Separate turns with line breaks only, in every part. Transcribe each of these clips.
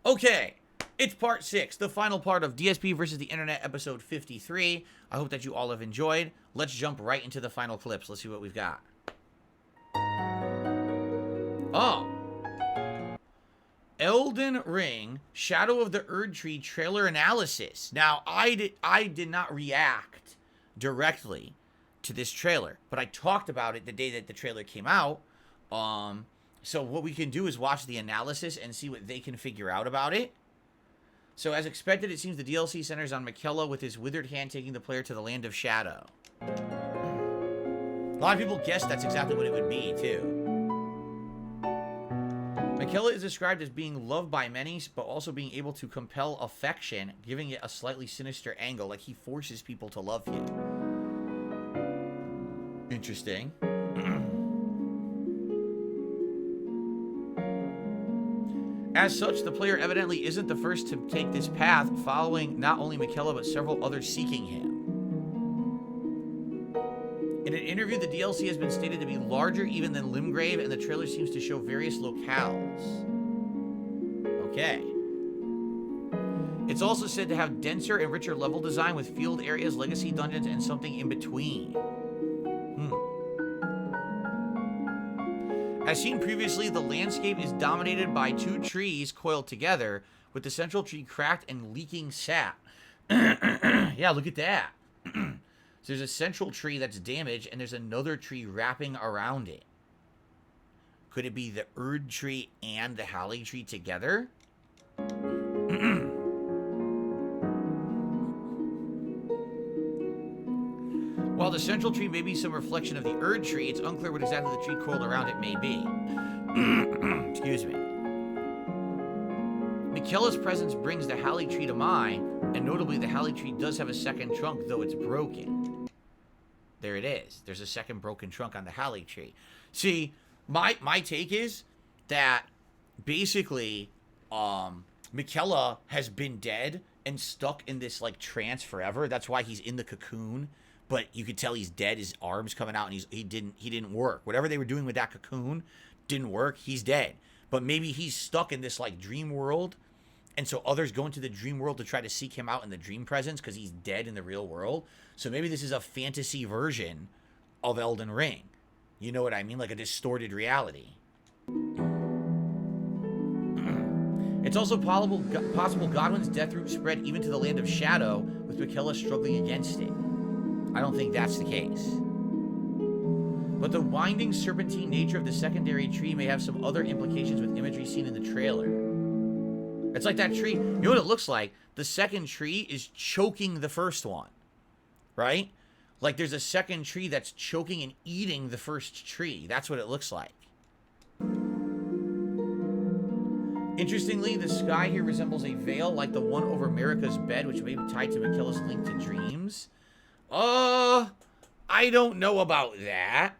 Okay, it's part 6, the final part of DSP versus the Internet, episode 53. I hope that you all have enjoyed. Let's jump right into the final clips. Let's see what we've got. Oh. Elden Ring, Shadow of the Erdtree trailer analysis. Now, I did not react directly to this trailer, but I talked about it the day that the trailer came out. So what we can do is watch the analysis and see what they can figure out about it. So as expected, it seems the DLC centers on Miquella with his withered hand taking the player to the land of shadow. A lot of people guessed that's exactly what it would be, too. Miquella is described as being loved by many, but also being able to compel affection, giving it a slightly sinister angle, like he forces people to love you. Interesting. As such, the player evidently isn't the first to take this path, following not only Miquella, but several others seeking him. In an interview, the DLC has been stated to be larger even than Limgrave, and the trailer seems to show various locales. Okay. It's also said to have denser and richer level design with field areas, legacy dungeons, and something in between. As seen previously, the landscape is dominated by 2 trees coiled together, with the central tree cracked and leaking sap. Yeah, look at that. So there's a central tree that's damaged, and there's another tree wrapping around it. Could it be the Erd tree and the Holly tree together? While the central tree may be some reflection of the Erd tree, it's unclear what exactly the tree coiled around it may be. Excuse me. Miquella's presence brings the Holly tree to mind, and notably the Holly tree does have a second trunk, though it's broken. There it is. There's a second broken trunk on the Holly tree. See, my take is that basically Miquella has been dead and stuck in this like trance forever. That's why he's in the cocoon. But you could tell he's dead. His arm's coming out, and he didn't work. Whatever they were doing with that cocoon didn't work. He's dead. But maybe he's stuck in this like dream world, and so others go into the dream world to try to seek him out in the dream presence because he's dead in the real world. So maybe this is a fantasy version of Elden Ring. You know what I mean? Like a distorted reality. It's also possible Godwin's death route spread even to the land of shadow, with Miquella struggling against it. I don't think that's the case. But the winding serpentine nature of the secondary tree may have some other implications with imagery seen in the trailer. It's like that tree. You know what it looks like? The second tree is choking the first one. Right? Like there's a second tree that's choking and eating the first tree. That's what it looks like. Interestingly, the sky here resembles a veil like the one over Marika's bed, which may be tied to Miquella's link to dreams. I don't know about that.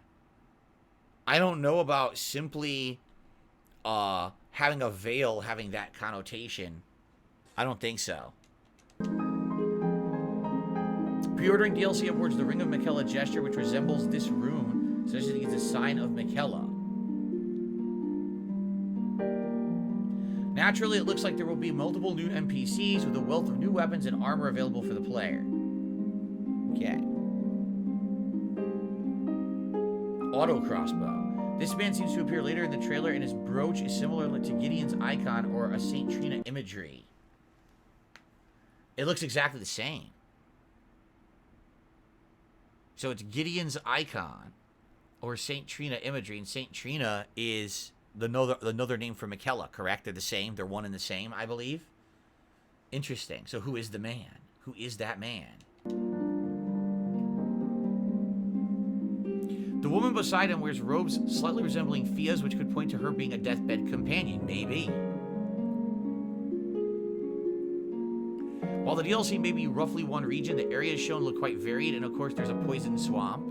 I don't know about simply having a veil having that connotation. I don't think so. Pre-ordering DLC upwards the Ring of Miquella gesture, which resembles this rune, suggesting it's a sign of Miquella. Naturally, it looks like there will be multiple new NPCs with a wealth of new weapons and armor available for the player. Okay. Auto crossbow. This man seems to appear later in the trailer, and his brooch is similar to Gideon's icon or a Saint Trina imagery. It looks exactly the same. So it's Gideon's icon or Saint Trina imagery, and Saint Trina is another name for Miquella, correct? They're the same. They're one and the same, I believe. Interesting. So who is the man? Who is that man? The woman beside him wears robes slightly resembling Fia's, which could point to her being a deathbed companion. Maybe. While the DLC may be roughly one region, the areas shown look quite varied, and of course there's a poison swamp.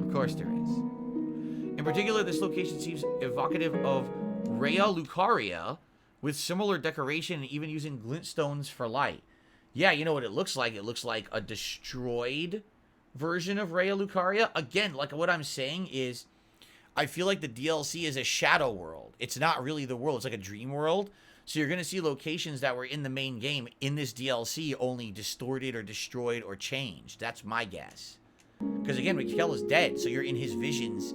Of course there is. In particular, this location seems evocative of Rhea Lucaria, with similar decoration and even using glintstones for light. Yeah, you know what it looks like? It looks like a destroyed version of Rhea Lucaria. Again, like what I'm saying is, I feel like the DLC is a shadow world. It's not really the world. It's like a dream world. So you're going to see locations that were in the main game in this DLC only distorted or destroyed or changed. That's my guess. Because again, Mikkel is dead, so you're in his visions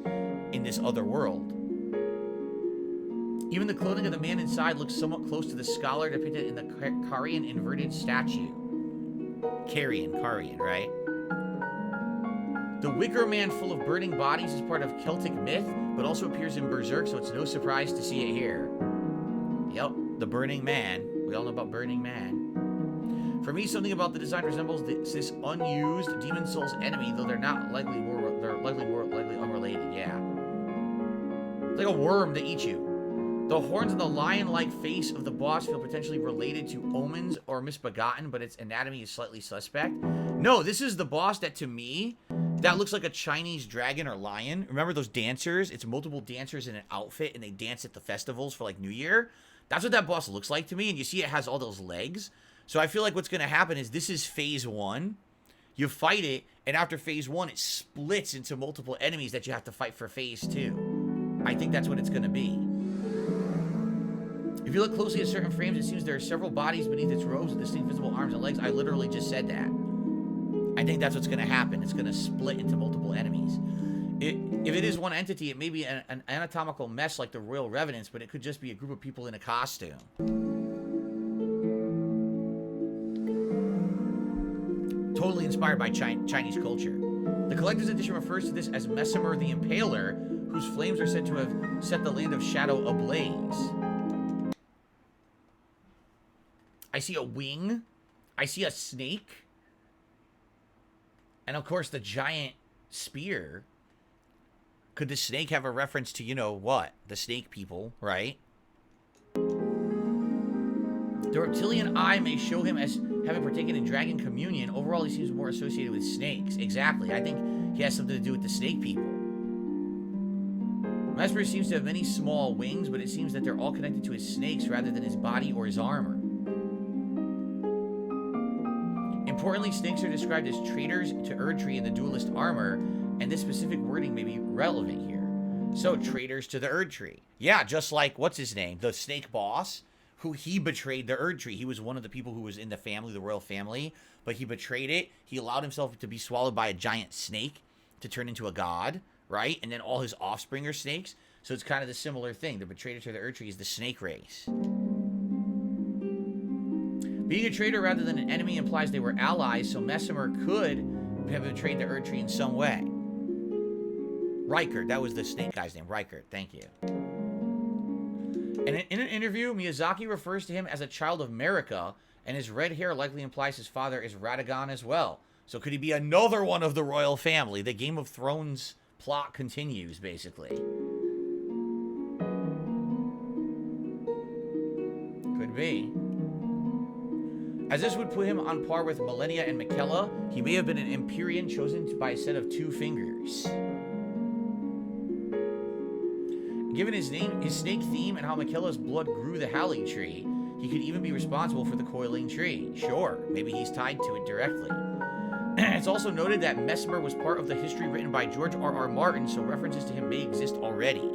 in this other world. Even the clothing of the man inside looks somewhat close to the scholar depicted in the Karian inverted statue. Karian, right? The Wicker Man full of burning bodies is part of Celtic myth, but also appears in Berserk, so it's no surprise to see it here. Yep, the Burning Man. We all know about Burning Man. For me, something about the design resembles this unused Demon Souls enemy, though they're likely more likely unrelated. Yeah, it's like a worm that eats you. The horns and the lion-like face of the boss feel potentially related to omens or misbegotten, but its anatomy is slightly suspect. No, this is the boss that, to me, that looks like a Chinese dragon or lion. Remember those dancers? It's multiple dancers in an outfit, and they dance at the festivals for, like, New Year. That's what that boss looks like to me, and you see it has all those legs. So I feel like what's going to happen is this is phase 1. You fight it, and after phase 1, it splits into multiple enemies that you have to fight for phase 2. I think that's what it's going to be. If you look closely at certain frames, it seems there are several bodies beneath its robes with distinct visible arms and legs. I literally just said that. I think that's what's going to happen. It's going to split into multiple enemies. If it is one entity, it may be an anatomical mess like the Royal Revenants, but it could just be a group of people in a costume. Totally inspired by Chinese culture. The collector's edition refers to this as Mesmer the Impaler, whose flames are said to have set the land of Shadow ablaze. I see a wing. I see a snake. And of course, the giant spear. Could the snake have a reference to, you know what? The snake people, right? The reptilian eye may show him as having partaken in dragon communion. Overall, he seems more associated with snakes. Exactly. I think he has something to do with the snake people. Mesmer seems to have many small wings, but it seems that they're all connected to his snakes rather than his body or his armor. Importantly, snakes are described as traitors to Erdtree in the duelist armor, and this specific wording may be relevant here. So, traitors to the Erdtree. Yeah, just like, what's his name? The snake boss, who he betrayed the Erdtree. He was one of the people who was in the family, the royal family, but he betrayed it. He allowed himself to be swallowed by a giant snake to turn into a god, right? And then all his offspring are snakes. So it's kind of the similar thing. The betrayer to the Erdtree is the snake race. Being a traitor rather than an enemy implies they were allies, so Mesmer could have betrayed the Erdtree in some way. Reichert, that was the snake guy's name. Reichert, thank you. And in an interview, Miyazaki refers to him as a child of America, and his red hair likely implies his father is Radagon as well. So could he be another one of the royal family? The Game of Thrones plot continues, basically. Could be. As this would put him on par with Millennia and Mikella, he may have been an Empyrean chosen by a set of 2 fingers. Given his name, his snake theme, and how Mikella's blood grew the Halley tree, he could even be responsible for the coiling tree. Sure, maybe he's tied to it directly. It's also noted that Mesmer was part of the history written by George R.R. Martin, so references to him may exist already.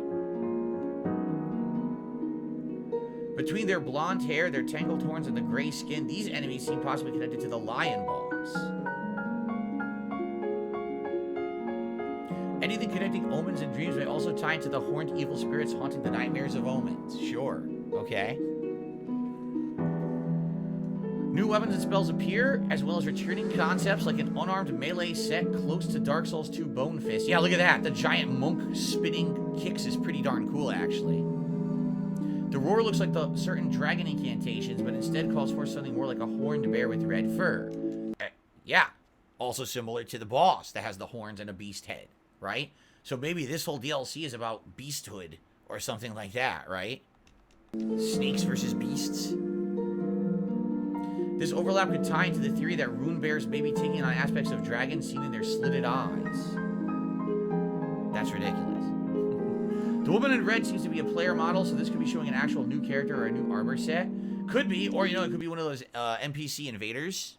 Between their blonde hair, their tangled horns, and the gray skin, these enemies seem possibly connected to the lion boss. Anything connecting omens and dreams may also tie into the horned evil spirits haunting the nightmares of omens. Sure. Okay. New weapons and spells appear, as well as returning concepts like an unarmed melee set close to Dark Souls 2 Bone Fist. Yeah, look at that. The giant monk spinning kicks is pretty darn cool, actually. The roar looks like the certain dragon incantations, but instead calls for something more like a horned bear with red fur. Yeah. Also similar to the boss that has the horns and a beast head, right? So maybe this whole DLC is about beasthood or something like that, right? Snakes versus beasts. This overlap could tie into the theory that rune bears may be taking on aspects of dragons seen in their slitted eyes. That's ridiculous. The woman in red seems to be a player model, so this could be showing an actual new character or a new armor set. Could be, or, you know, it could be one of those NPC invaders.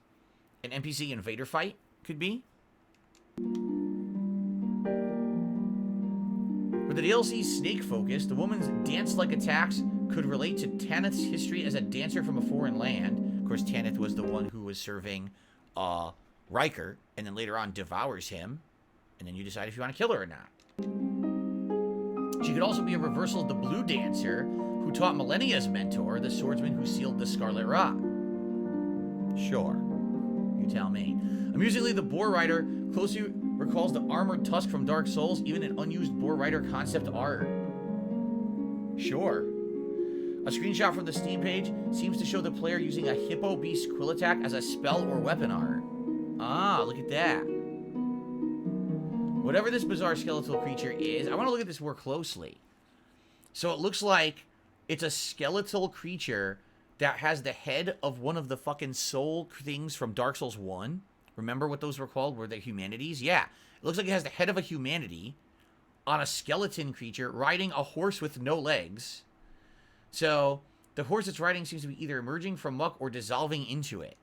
An NPC invader fight, could be. With the DLC's snake focus, the woman's dance-like attacks could relate to Tanith's history as a dancer from a foreign land. Of course, Tanith was the one who was serving Riker, and then later on devours him, and then you decide if you want to kill her or not. She could also be a reversal of the Blue Dancer, who taught Millennia's mentor, the swordsman who sealed the Scarlet Rock. Sure. You tell me. Amusingly, the Boar Rider closely recalls the armored tusk from Dark Souls, even in unused Boar Rider concept art. Sure. A screenshot from the Steam page seems to show the player using a Hippo Beast Quill attack as a spell or weapon art. Ah, look at that. Whatever this bizarre skeletal creature is, I want to look at this more closely. So it looks like it's a skeletal creature that has the head of one of the fucking soul things from Dark Souls 1. Remember what those were called? Were they humanities? Yeah. It looks like it has the head of a humanity on a skeleton creature riding a horse with no legs. So the horse it's riding seems to be either emerging from muck or dissolving into it.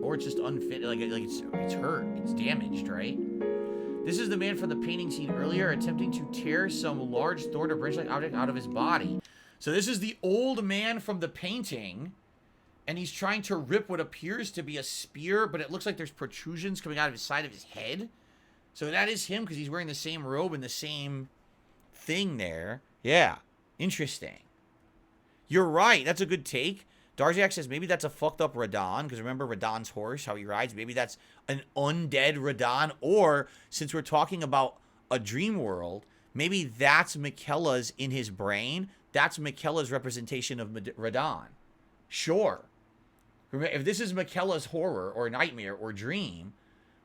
Or it's just unfit, like it's hurt, it's damaged, right? This is the man from the painting scene earlier attempting to tear some large thorn or branch-like object out of his body. So this is the old man from the painting, and he's trying to rip what appears to be a spear, but it looks like there's protrusions coming out of the side of his head. So that is him because he's wearing the same robe and the same thing there. Yeah, interesting. You're right, that's a good take. Darziak says maybe that's a fucked up Radon, because remember Radon's horse, how he rides? Maybe that's an undead Radon, or since we're talking about a dream world, maybe that's Mikella's in his brain. That's Mikella's representation of Radon. Sure. If this is Mikella's horror or nightmare or dream,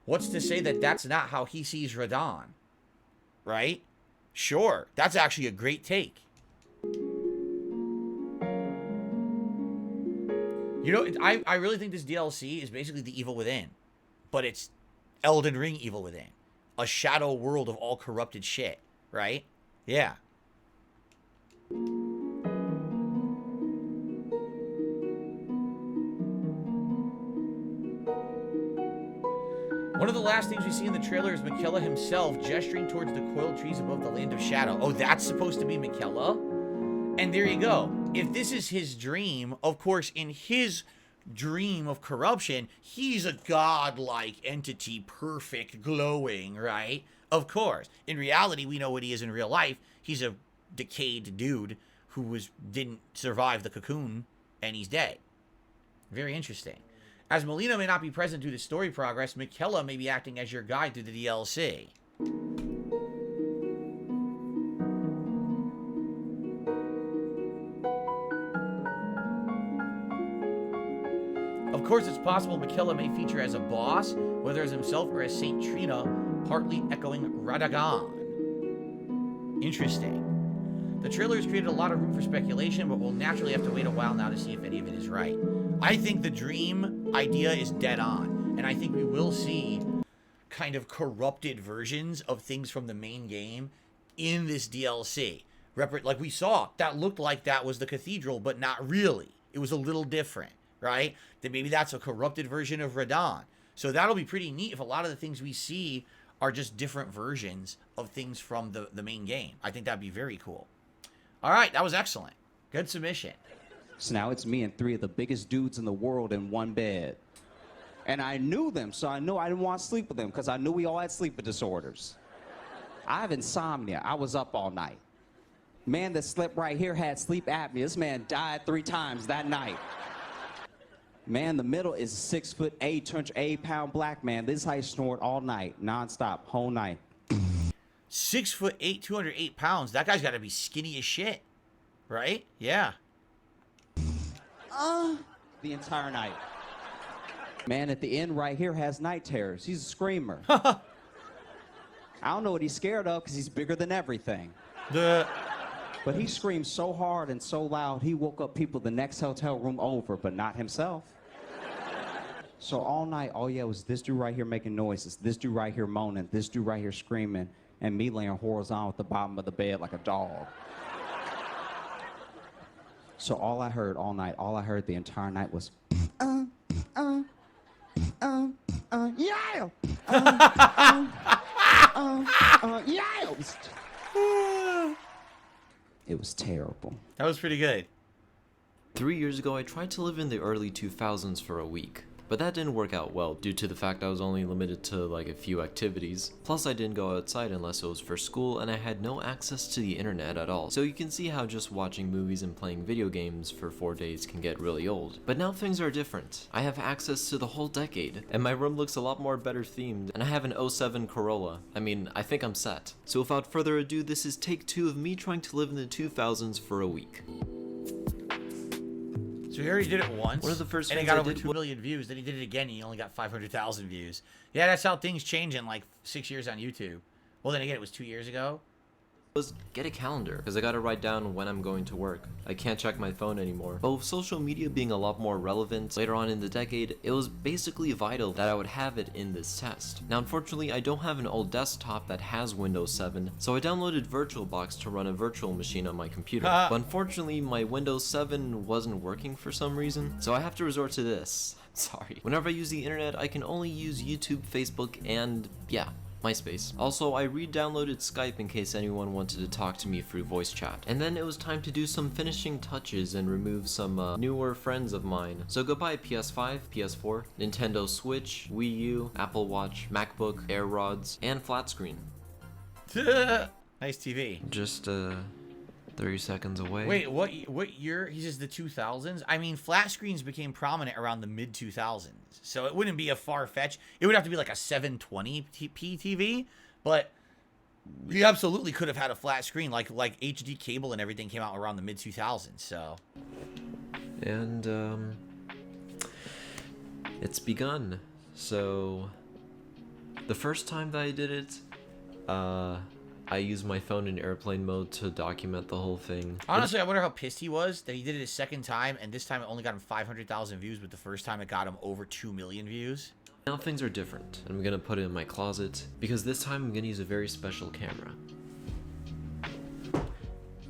what's to say that that's not how he sees Radon? Right? Sure. That's actually a great take. You know, I really think this DLC is basically the Evil Within, but it's Elden Ring Evil Within, a shadow world of all corrupted shit, right? Yeah. One of the last things we see in the trailer is Mikella himself gesturing towards the coiled trees above the Land of Shadow. Oh, that's supposed to be Mikella? And there you go. If this is his dream, of course, in his dream of corruption, he's a godlike entity, perfect, glowing, right? Of course. In reality, we know what he is in real life. He's a decayed dude who didn't survive the cocoon, and he's dead. Very interesting. As Melina may not be present due to story progress, Mikella may be acting as your guide through the DLC. Of course, it's possible Mikella may feature as a boss, whether as himself or as Saint Trina, partly echoing Radagon. Interesting. The trailer has created a lot of room for speculation, but we'll naturally have to wait a while now to see if any of it is right. I think the dream idea is dead on, and I think we will see kind of corrupted versions of things from the main game in this DLC. Like we saw, that looked like that was the cathedral, but not really. It was a little different, right? That maybe that's a corrupted version of Radon. So that'll be pretty neat if a lot of the things we see are just different versions of things from the main game. I think that'd be very cool. All right, that was excellent. Good submission.
So now it's me and 3 of the biggest dudes in the world in one bed. And I knew them, so I knew I didn't want to sleep with them because I knew we all had sleep disorders. I have insomnia. I was up all night. Man that slept right here had sleep apnea. This man died 3 times that night. Man, the middle is a 6'8", 208-pound black man. This is how he snored all night, nonstop, whole night.
6'8", 208 pounds. That guy's got to be skinny as shit, right? Yeah.
The entire night. Man at the end right here has night terrors. He's a screamer. I don't know what he's scared of because he's bigger than everything. But he screamed so hard and so loud, he woke up people the next hotel room over, but not himself. So all night, all yeah was this dude right here making noises, this dude right here moaning, this dude right here screaming, and me laying horizontal at the bottom of the bed like a dog. So all I heard all night, all I heard the entire night was, yeah! Yeah, it was terrible.
That was pretty good.
3 years ago, I tried to live in the early 2000s for a week. But that didn't work out well due to the fact I was only limited to like a few activities. Plus I didn't go outside unless it was for school and I had no access to the internet at all. So you can see how just watching movies and playing video games for 4 days can get really old. But now things are different. I have access to the whole decade and my room looks a lot more better themed and I have an '07 Corolla. I mean, I think I'm set. So without further ado, this is take 2 of me trying to live in the 2000s for a week.
So he already did it once,
One of the first
and it
things
got
I
over
did
2 million views. Then he did it again, and he only got 500,000 views. Yeah, that's how things change in like 6 years on YouTube. Well, then again, it was 2 years ago.
Was get a calendar, because I gotta write down when I'm going to work. I can't check my phone anymore. But with social media being a lot more relevant later on in the decade, it was basically vital that I would have it in this test. Now unfortunately, I don't have an old desktop that has Windows 7, so I downloaded VirtualBox to run a virtual machine on my computer. But unfortunately, my Windows 7 wasn't working for some reason, so I have to resort to this. Sorry. Whenever I use the internet, I can only use YouTube, Facebook, and yeah, MySpace. Also, I re-downloaded Skype in case anyone wanted to talk to me through voice chat. And then it was time to do some finishing touches and remove some newer friends of mine. So goodbye PS5, PS4, Nintendo Switch, Wii U, Apple Watch, MacBook, Air Rods, and flat screen.
Nice TV.
Just 30 seconds away.
Wait, what year? He says the 2000s? I mean, flat screens became prominent around the mid-2000s. So it wouldn't be a far-fetched. It would have to be like a 720p TV, but he absolutely could have had a flat screen like HD cable and everything came out around the mid-2000s, so.
And it's begun. So the first time that I did it, I used my phone in airplane mode to document the whole thing.
Honestly, I wonder how pissed he was that he did it a second time, and this time it only got him 500,000 views, but the first time it got him over 2 million views.
Now things are different. I'm gonna put it in my closet, because this time I'm gonna use a very special camera.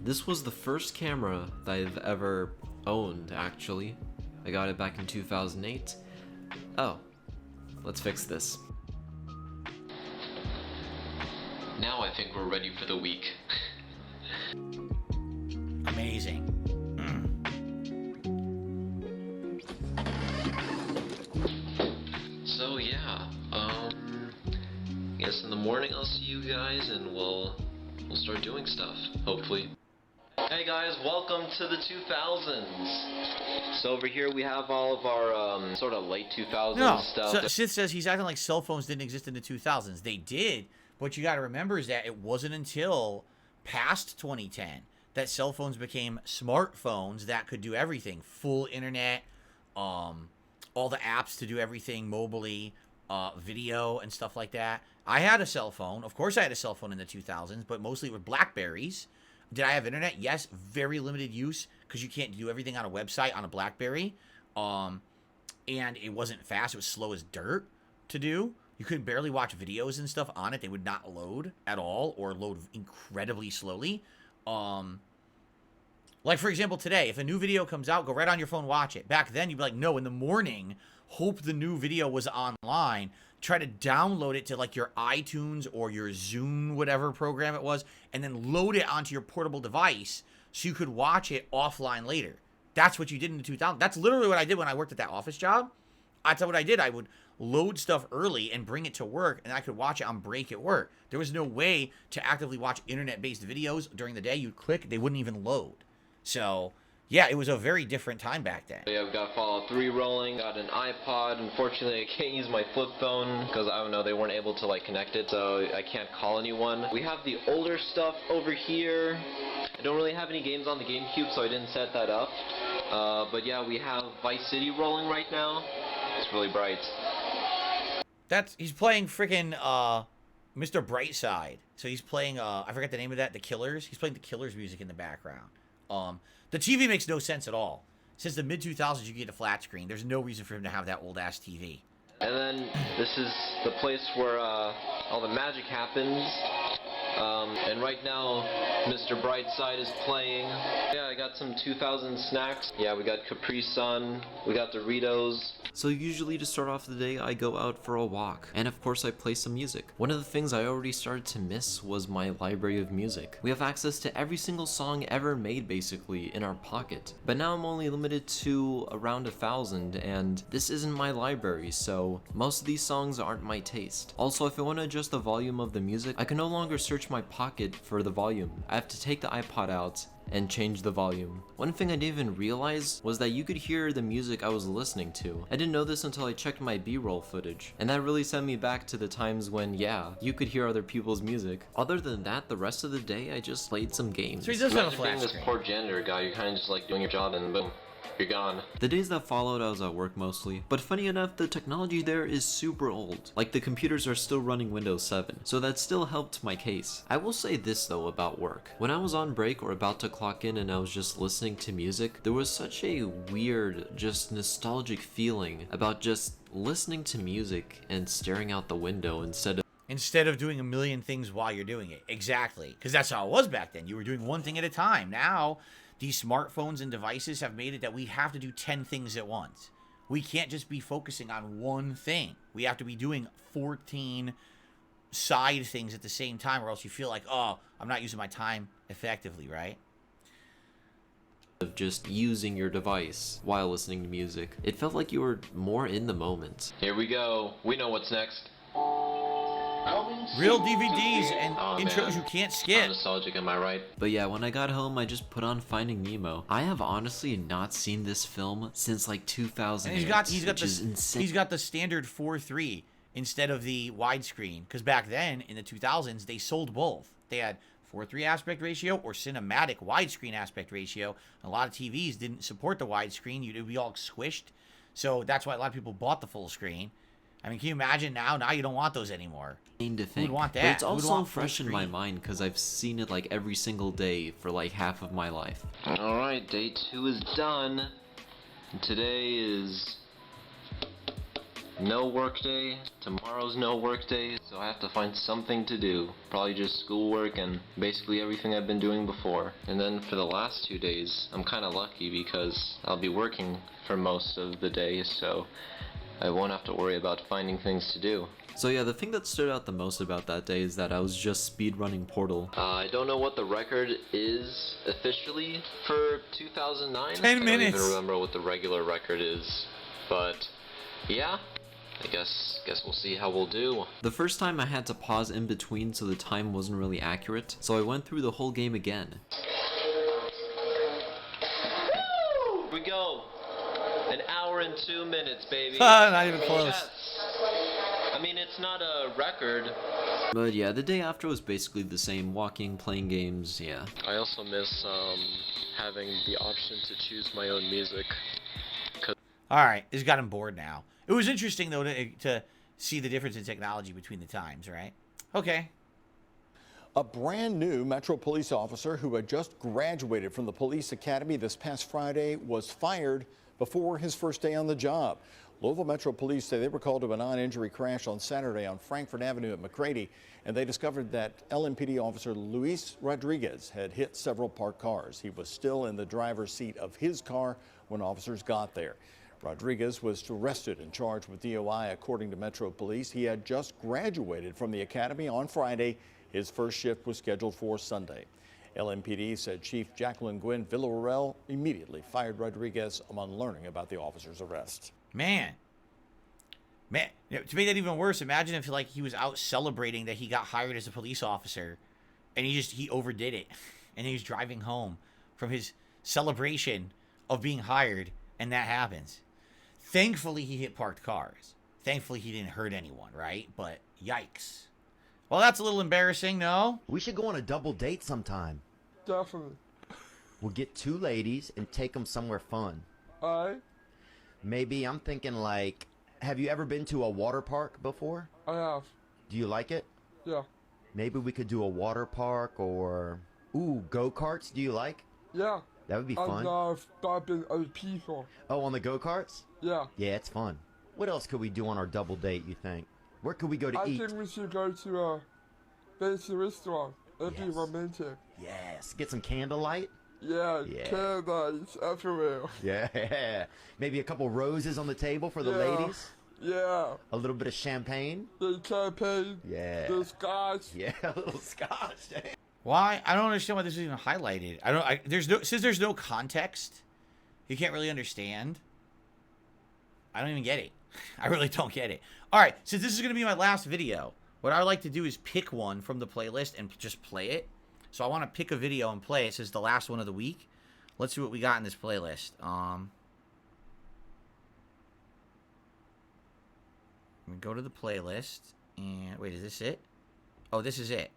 This was the first camera that I've ever owned, actually. I got it back in 2008. Oh, let's fix this. Now I think we're ready for the week.
Amazing.
So yeah, guess in the morning I'll see you guys and we'll start doing stuff, hopefully. Hey guys, welcome to the 2000s. So over here we have all of our sort of late 2000s stuff.
So Sith says he's acting like cell phones didn't exist in the 2000s. They did. What you got to remember is that it wasn't until past 2010 that cell phones became smartphones that could do everything. Full internet, all the apps to do everything mobily, video and stuff like that. I had a cell phone. Of course I had a cell phone in the 2000s, but mostly with BlackBerries. Did I have internet? Yes, very limited use because you can't do everything on a website on a BlackBerry. And it wasn't fast. It was slow as dirt to do. You could barely watch videos and stuff on it. They would not load at all or load incredibly slowly. Like, for example, today, if a new video comes out, go right on your phone, watch it. Back then, you'd be like, no, in the morning, hope the new video was online. Try to download it to, like, your iTunes or your Zune, whatever program it was, and then load it onto your portable device so you could watch it offline later. That's what you did in the 2000s. That's literally what I did when I worked at that office job. That's what I did. I would load stuff early and bring it to work, and I could watch it on break at work. There was no way to actively watch internet-based videos during the day. You'd click, they wouldn't even load. So, yeah, it was a very different time back then.
Yeah, I've got Fallout 3 rolling, got an iPod. Unfortunately, I can't use my flip phone because, I don't know, they weren't able to, like, connect it, so I can't call anyone. We have the older stuff over here. I don't really have any games on the GameCube, so I didn't set that up. But yeah, we have Vice City rolling right now. It's really bright.
He's playing freaking Mr. Brightside. So he's playing I forget the name of that, The Killers. He's playing The Killers music in the background. The TV makes no sense at all. Since the mid 2000s you get a flat screen. There's no reason for him to have that old ass TV.
And then this is the place where all the magic happens. And right now, Mr. Brightside is playing. Yeah, I got some 2000 snacks. Yeah, we got Capri Sun, we got Doritos. So usually to start off the day, I go out for a walk. And of course I play some music. One of the things I already started to miss was my library of music. We have access to every single song ever made basically in our pocket. But now I'm only limited to around 1,000 and this isn't my library, so most of these songs aren't my taste. Also, if I want to adjust the volume of the music, I can no longer search my pocket for the volume. I have to take the iPod out and change the volume. One thing I didn't even realize was that you could hear the music I was listening to. I didn't know this until I checked my B-roll footage, and that really sent me back to the times when, yeah, you could hear other people's music. Other than that, the rest of the day I just played some games.
So he does have a
Imagine being this poor janitor guy, you're kind of just like doing your job and boom, you're gone. The days that followed, I was at work mostly, but funny enough, the technology there is super old. Like, the computers are still running Windows 7, so that still helped my case. I will say this though about work. When I was on break or about to clock in and I was just listening to music, there was such a weird, just nostalgic feeling about just listening to music and staring out the window instead of
doing a million things while you're doing it. Exactly. Because that's how it was back then. You were doing one thing at a time. Now, these smartphones and devices have made it that we have to do 10 things at once. We can't just be focusing on one thing. We have to be doing 14 side things at the same time, or else you feel like, oh, I'm not using my time effectively, right?
of just using your device while listening to music. It felt like you were more in the moment. Here we go. We know what's next.
Real DVDs and intros you can't skip.
How nostalgic, am I right? But yeah, when I got home, I just put on Finding Nemo. I have honestly not seen this film since like 2008,
and he's got the standard 4:3 instead of the widescreen, because back then in the 2000s they sold both. They had 4:3 aspect ratio or cinematic widescreen aspect ratio. A lot of TVs didn't support the widescreen. You'd be all squished, so that's why a lot of people bought the full screen. I mean, can you imagine now? Now you don't want those anymore.
To think.
Who would want that?
But it's also fresh in my mind because I've seen it like every single day for like half of my life. Alright, day 2 is done. Today is no work day. Tomorrow's no work day, so I have to find something to do. Probably just schoolwork and basically everything I've been doing before. And then for the last 2 days, I'm kind of lucky because I'll be working for most of the day, so I won't have to worry about finding things to do. So yeah, the thing that stood out the most about that day is that I was just speedrunning Portal. I don't know what the record is officially for 2009.
10 minutes!
I don't even remember what the regular record is. But yeah, I guess we'll see how we'll do. The first time I had to pause in between so the time wasn't really accurate, so I went through the whole game again. Here we go! An hour and 2 minutes, baby.
Not even close.
Yes. I mean, it's not a record. But yeah, the day after was basically the same. Walking, playing games, yeah. I also miss having the option to choose my own music.
Alright, it's got him bored now. It was interesting, though, to see the difference in technology between the times, right? Okay.
A brand new Metro police officer who had just graduated from the police academy this past Friday was fired before his first day on the job. Louisville Metro Police say they were called to a non-injury crash on Saturday on Frankfort Avenue at McCready, and they discovered that LMPD officer Luis Rodriguez had hit several parked cars. He was still in the driver's seat of his car when officers got there. Rodriguez was arrested and charged with DOI, according to Metro Police. He had just graduated from the academy on Friday. His first shift was scheduled for Sunday. LMPD said Chief Jacqueline Gwen Villarreal immediately fired Rodriguez upon learning about the officer's arrest.
Man, to make that even worse, imagine if like he was out celebrating that he got hired as a police officer, and he overdid it, and he was driving home from his celebration of being hired, and that happens. Thankfully, he hit parked cars. Thankfully, he didn't hurt anyone, right? But yikes. Well, that's a little embarrassing, no?
We should go on a double date sometime.
Definitely.
We'll get 2 ladies and take them somewhere fun.
Alright.
Maybe I'm thinking like, have you ever been to a water park before?
I have.
Do you like it?
Yeah.
Maybe we could do a water park or, ooh, go-karts, do you like?
Yeah.
That would be fun.
I've been other people.
Oh, on the go-karts?
Yeah.
Yeah, it's fun. What else could we do on our double date, you think? Where could we go to eat?
I think we should go to a fancy restaurant. It'd be romantic.
Yes. Get some candlelight.
Yeah,
Yeah.
candles everywhere.
Yeah. Maybe a couple roses on the table for the
Yeah.
ladies.
Yeah.
A little bit of champagne.
The champagne.
Yeah.
The scotch.
Yeah, a little scotch.
Why? I don't understand why this is even highlighted. Since there's no context, you can't really understand. I don't even get it. I really don't get it. All right, since this is going to be my last video, what I would like to do is pick one from the playlist and just play it. So I want to pick a video and play it. This is the last one of the week. Let's see what we got in this playlist. I'm going to go to the playlist. And wait, is this it? Oh, this is it.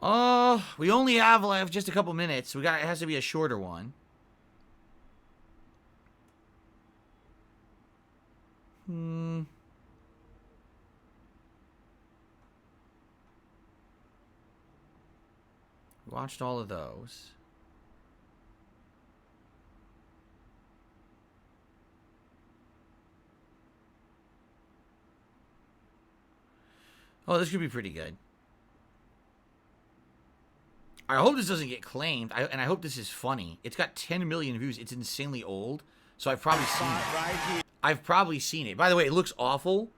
Oh, we only have like just a couple minutes. It has to be a shorter one. Watched all of those. Oh, this could be pretty good. I hope this doesn't get claimed, and I hope this is funny. It's got 10 million views. It's insanely old, so I've probably seen it. I've probably seen it. By the way, it looks awful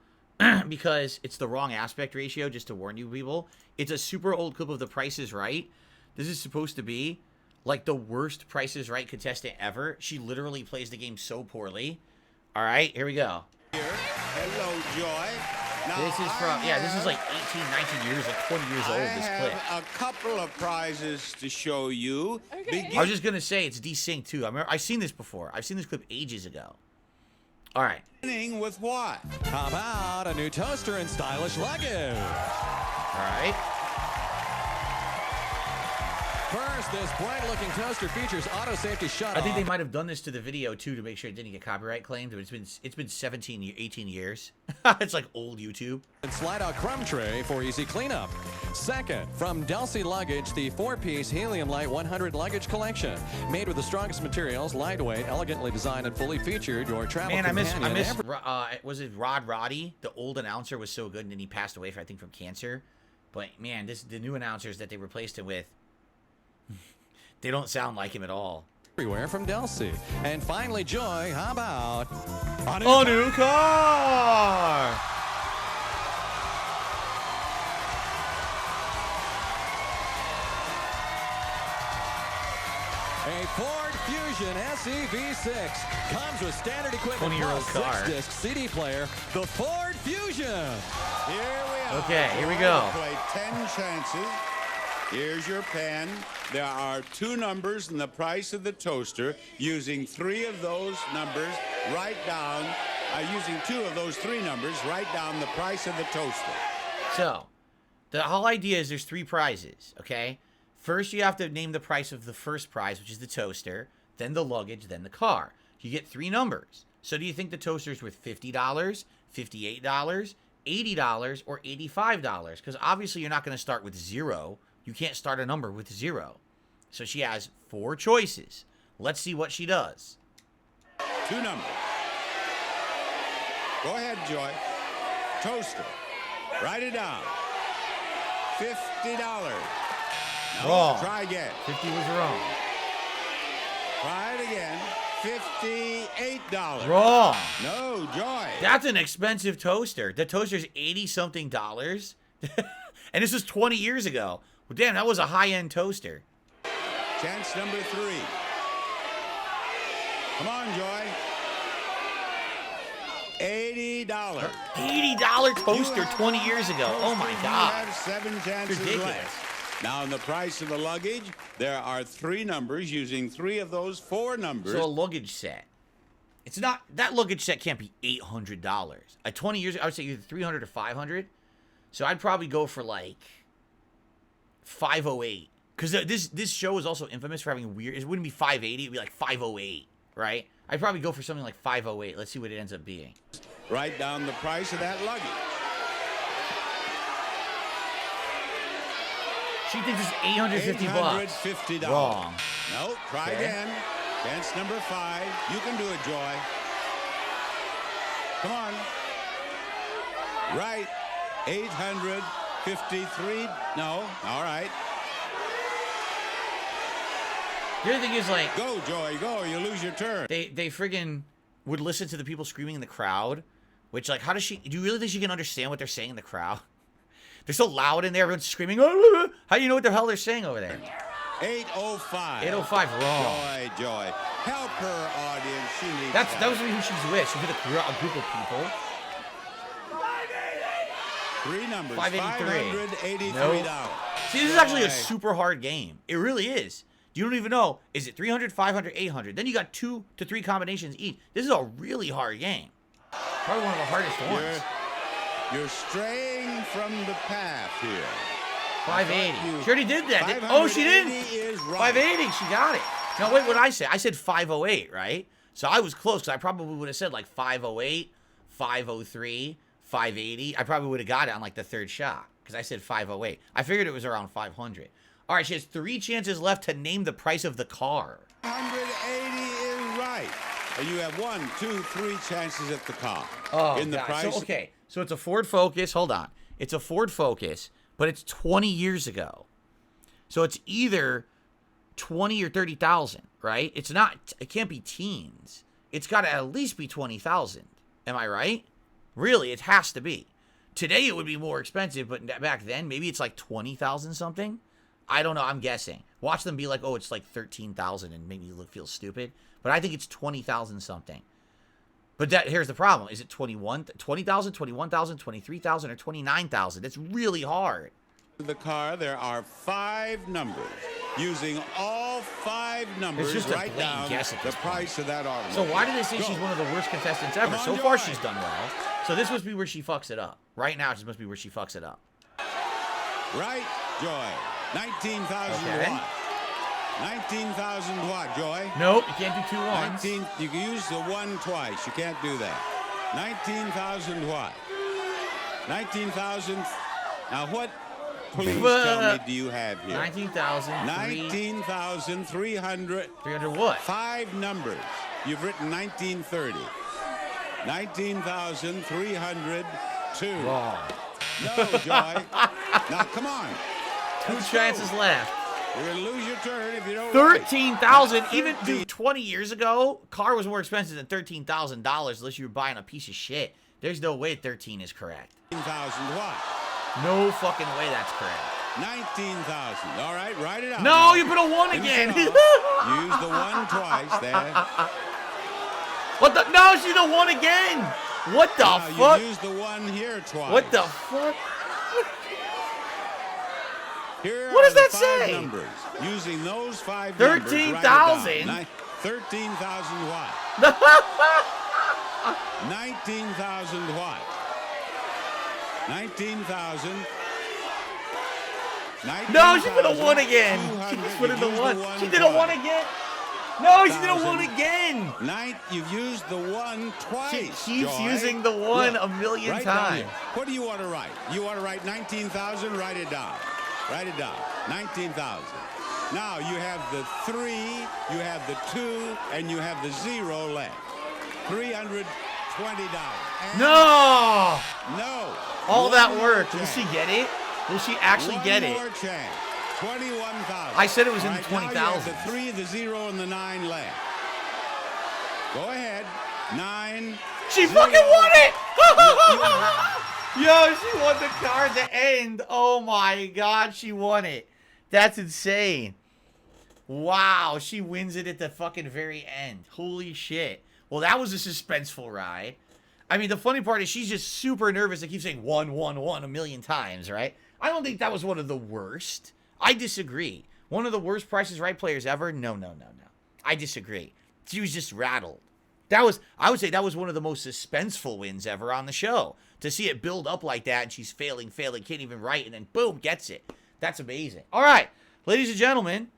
because it's the wrong aspect ratio, just to warn you people. It's a super old clip of The Price is Right. This is supposed to be like the worst Price is Right contestant ever. She literally plays the game so poorly. All right, here we go.
Hello, Joy. Now,
This is from, yeah, this is like 18, 19 years, like 20 years old, this clip.
I have a couple of prizes to show you.
I was just going to say, it's desync too. I've seen this before. I've seen this clip ages ago. All right.
Beginning with what?
How about a new toaster and stylish luggage?
All right.
First, this bright-looking toaster features auto safety shut-off.
I think they might have done this to the video too to make sure it didn't get copyright claimed. But it's been 18 years. It's like old YouTube.
And slide-out crumb tray for easy cleanup. Second, from DLC Luggage, the 4-piece Helium Light 100 luggage collection. Made with the strongest materials, lightweight, elegantly designed, and fully featured, your travel
Man, I miss
companion.
was it Rod Roddy? The old announcer was so good, and then he passed away, I think, from cancer. But man, the new announcers that they replaced him with, they don't sound like him at all.
Everywhere from DLC. And finally, Joy, how about
a new car?
A Ford Fusion SEV6 comes with standard equipment
20-year-old
plus
car.
6-disc CD player, the Ford Fusion.
Here we are.
Okay, here we go.
Play 10 chances. Here's your pen. There are 2 numbers in the price of the toaster. Using 3 of those numbers, write down, using 2 of those 3 numbers, write down the price of the toaster.
So, the whole idea is there's 3 prizes, okay? First, you have to name the price of the first prize, which is the toaster, then the luggage, then the car. You get 3 numbers. So do you think the toaster's worth $50, $58, $80, or $85? Because obviously you're not going to start with 0. You can't start a number with 0. So she has 4 choices. Let's see what she does.
2 numbers. Go ahead, Joy. Toaster. Write it down. $50. No,
Wrong.
Try again.
50 was wrong.
Try it again. $58.
Wrong.
No, Joy.
That's an expensive toaster. The toaster's $80-something. And this was 20 years ago. Well, damn, that was a high-end toaster.
Chance number 3. Come on, Joy. $80.
$80 toaster 20 years ago. Oh, my
You
God.
have 7 chances
Ridiculous.
left. Now, in the price of the luggage, there are 3 numbers. Using 3 of those 4 numbers.
So a luggage set. It's not, that luggage set can't be $800. 20 years, I would say either $300 or $500. So I'd probably go for like $508. Because this show is also infamous for having weird, it wouldn't be $580, it'd be like $508, right? I'd probably go for something like $508. Let's see what it ends up being.
Write down the price of that luggage.
She thinks it's $850.
$850.
Wrong.
No, try
Okay.
again. Chance number 5. You can do it, Joy. Come on. Right. $850. 53. No. All right.
The other thing is, like...
Go, Joy, go. You lose your turn.
They friggin' would listen to the people screaming in the crowd, which, like, how does she... Do you really think she can understand what they're saying in the crowd? They're so loud in there, everyone's screaming. How do you know what the hell they're saying over there?
805.
805 wrong.
Joy. Help her, audience. She needs
That was who she's with. She's with a group of people.
3 numbers.
583.
$583.
Nope. See, this is actually a super hard game. It really is. You don't even know. Is it 300, 500, 800? Then you got 2 to 3 combinations each. This is a really hard game. Probably one of the hardest ones.
You're straying from the path here.
580. She already did that. Oh, she didn't.
Is right.
580. She got it. No, wait, what did I say? I said 508, right? So I was close, because I probably would have said like 508, 503, 580. I probably would have got it on like the 3rd shot, because I said 508. I figured it was around 500. All right, she has 3 chances left to name the price of the car.
180 is right. And you have 1, 2, 3 chances at the car.
Oh,
in the
God.
price.
So, okay, so it's a Ford Focus. Hold on. It's a Ford Focus, but it's 20 years ago. So it's either 20 or 30,000, right? It's not. It can't be teens. It's got to at least be 20,000. Am I right? Really, it has to be. Today it would be more expensive, but back then maybe it's like 20,000 something. I don't know. I'm guessing. Watch them be like, oh, it's like 13,000 and make me feel stupid. But I think it's 20,000 something. But here's the problem. Is it 20,000, 21,000, 23,000, or 29,000? It's really hard.
In the car, there are 5 numbers. Using all 5 numbers,
It's just a
write
blatant
down
guess at
the
this point.
price of that automobile.
So why do they say
Go.
she's one of the worst contestants ever?
Come on,
So far,
Joy.
she's done well. So this must be where she fucks it up. Right now, this must be where she fucks it up.
Right, Joy. 19,000
Okay.
watt. 19,000 watt, Joy.
Nope, you can't do 2 ones.
19. You can use the 1 twice. You can't do that. 19,000 watt. 19,000. Now what? Please tell me, do you have here?
19,000.
19,300.
300 what?
5 numbers. You've written 1930. 19,302.
Wrong.
No, Joy. Now, come on.
2 chances left.
You're going to lose your turn if you don't.
13,000. Even, dude, 20 years ago, car was more expensive than $13,000 unless you were buying a piece of shit. There's no way 13 is correct.
19,000 watt.
No fucking way that's correct.
19,000. All right, write it out.
No,
now.
you put a 1
Finish
again.
it off. Use the 1 twice there.
What the? No, she's the 1 again. What the
Now,
fuck?
you use the 1 here twice.
What the fuck?
Here
What
are
does that
the 5
say?
numbers. Using those 5
13,000?
numbers. 13,000 watt. 19,000 watt. 19,000.
No, she put a 1 again. She
200.
just put in the
Use
1.
the
She did a 1
twice.
again. No, she did a 1
1,000.
again.
You've used the 1
She
twice.
keeps
Joy.
using the 1
Look,
a million
write down
times.
here. What do you want to write? You want to write 19,000? Write it down. Write it down. 19,000. Now you have the 3, you have the 2, and you have the 0 left. $320. And
No.
No.
All
One
that
more
work. Will
chance.
she get it? Will she actually get
One
it?
more chance. 21,000.
I said it was in
All
the
right, now you have
20,000.
the 3, the 0, and the 9 left. Go ahead. 9.
She
0.
fucking won it! Yo, she won the car at the end. Oh my god, she won it. That's insane. Wow, she wins it at the fucking very end. Holy shit. Well, that was a suspenseful ride. I mean, the funny part is she's just super nervous and keeps saying 1, 1, 1 a million times, right? I don't think that was one of the worst. I disagree. One of the worst Price is Right players ever? No. I disagree. She was just rattled. I would say that was one of the most suspenseful wins ever on the show. To see it build up like that and she's failing, can't even write, and then boom, gets it. That's amazing. All right, ladies and gentlemen,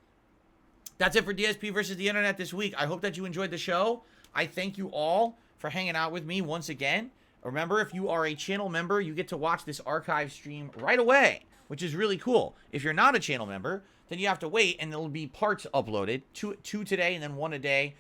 that's it for DSP versus the Internet this week. I hope that you enjoyed the show. I thank you all for hanging out with me once again. Remember, if you are a channel member, you get to watch this archive stream right away, which is really cool. If you're not a channel member, then you have to wait, and there'll be parts uploaded, two today and then 1 a day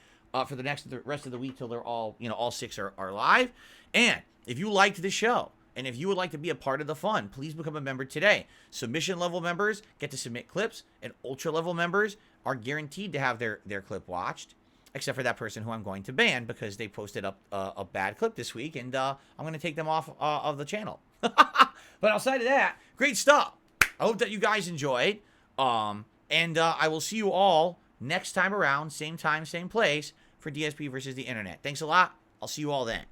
for the rest of the week till they're all, all 6 are live. And if you liked this show And if you would like to be a part of the fun, please become a member today. Submission level members get to submit clips, and ultra level members are guaranteed to have their clip watched, except for that person who I'm going to ban because they posted up a bad clip this week, and I'm going to take them off of the channel. But outside of that, great stuff. I hope that you guys enjoyed. And I will see you all next time around, same time, same place, for DSP versus the internet. Thanks a lot. I'll see you all then.